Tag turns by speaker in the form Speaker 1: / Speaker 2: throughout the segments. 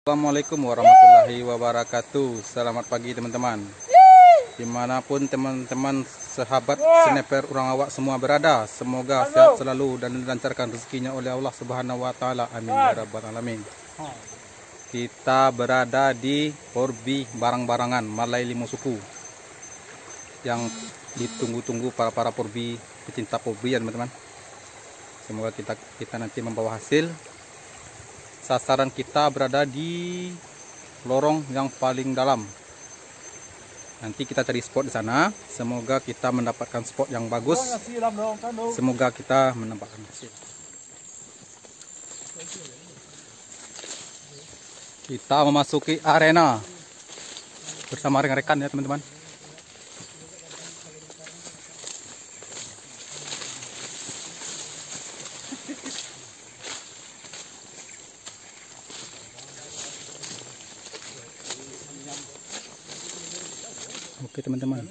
Speaker 1: Assalamualaikum warahmatullahi wabarakatuh. Selamat pagi teman-teman, dimanapun teman-teman sahabat sniper orang awak semua berada. Semoga sehat selalu dan dilancarkan rezekinya oleh Allah Subhanahu wa Ta'ala. Amin ya rabbal alamin. Kita berada di Porbi Barang-Barangan Malai Limo Suku yang ditunggu-tunggu para Porbi, pecinta Porbi ya teman-teman. Semoga kita nanti membawa hasil. Sasaran kita berada di lorong yang paling dalam. Nanti kita cari spot di sana. Semoga kita mendapatkan spot yang bagus. Semoga kita mendapatkan hasil. Kita memasuki arena bersama rekan-rekan ya teman-teman. Oke teman-teman,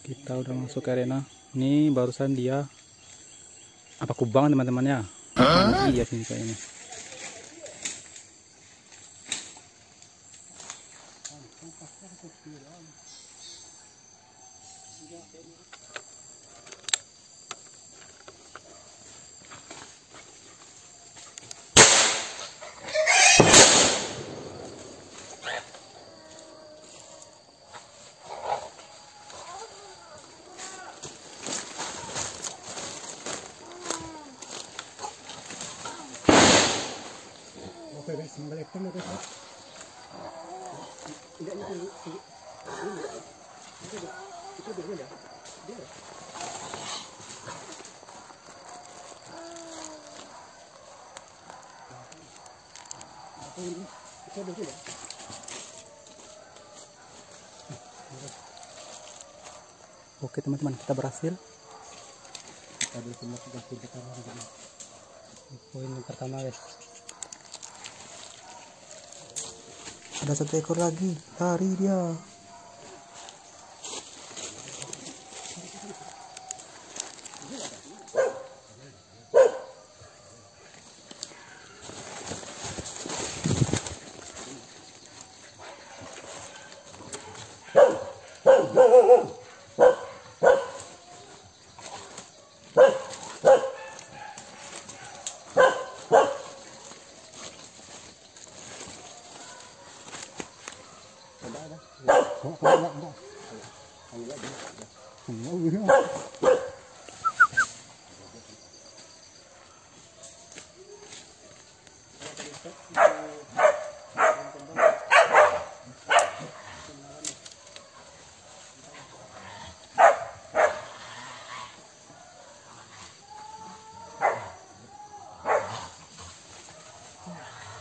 Speaker 1: kita udah masuk ke arena. Ini barusan dia apa kubang teman-temannya? Iya sini kayaknya. Oke teman-teman, kita berhasil. Kita berhasil poin yang pertama guys. Ada satu ekor lagi, lari dia.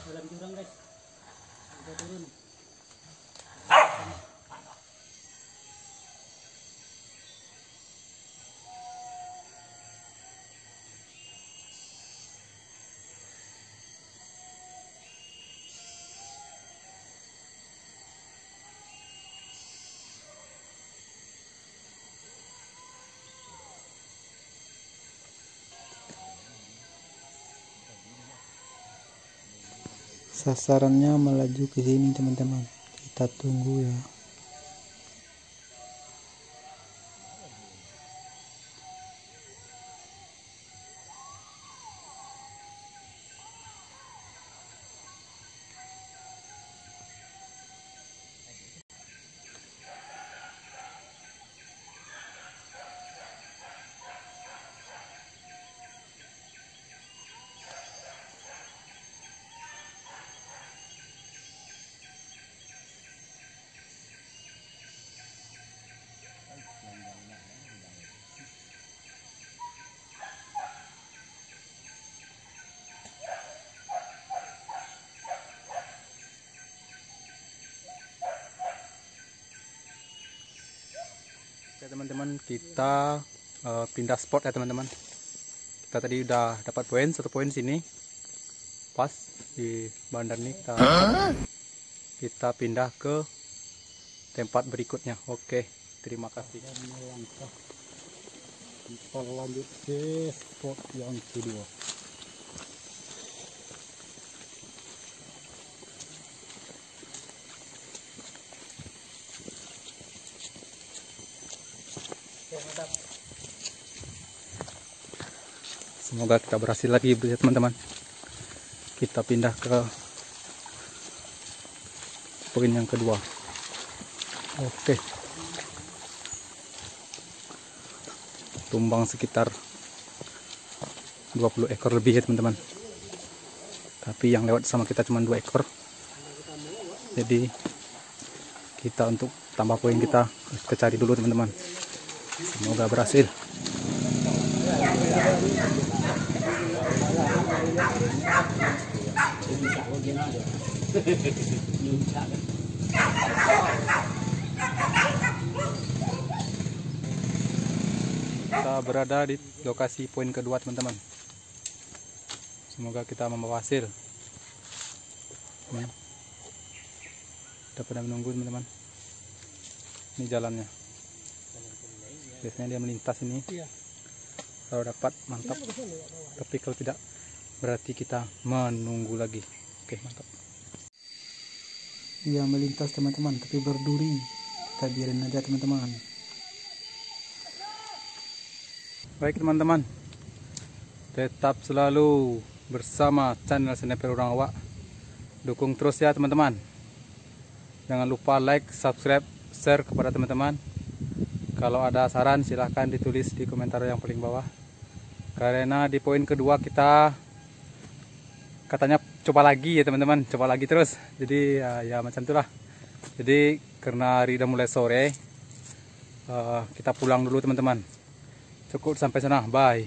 Speaker 1: Dalam jurang guys, kita turun. Sasarannya melaju ke sini teman-teman, kita tunggu ya. Oke teman-teman, kita pindah spot ya teman-teman. Kita tadi udah dapat satu poin sini, pas di bandar nih. Kita pindah ke tempat berikutnya. Oke, terima kasih. Kita lanjut ke spot yang kedua. Semoga kita berhasil lagi ya teman-teman. Kita pindah ke poin yang kedua. Oke. Tumbang sekitar 20 ekor lebih ya teman-teman. Tapi yang lewat sama kita cuma 2 ekor. Jadi kita untuk tambah poin kita cari dulu teman-teman. Semoga berhasil. Kita berada di lokasi poin kedua teman-teman. Semoga kita membawa hasil. Kita pada menunggu teman-teman. Ini jalannya. Biasanya dia melintas ini. Kalau dapat mantap. Tapi kalau tidak berarti kita menunggu lagi. Oke, mantap. Dia melintas teman-teman, tapi berduri. Kita biarin aja teman-teman. Baik teman-teman, tetap selalu bersama channel Sniper Urang Awak. Dukung terus ya teman-teman. Jangan lupa like, subscribe, share kepada teman-teman. Kalau ada saran silahkan ditulis di komentar yang paling bawah. Karena di poin kedua kita katanya coba lagi ya teman-teman, coba lagi terus. Jadi ya macam itulah. Jadi karena hari udah mulai sore, kita pulang dulu teman-teman. Cukup sampai sana, bye.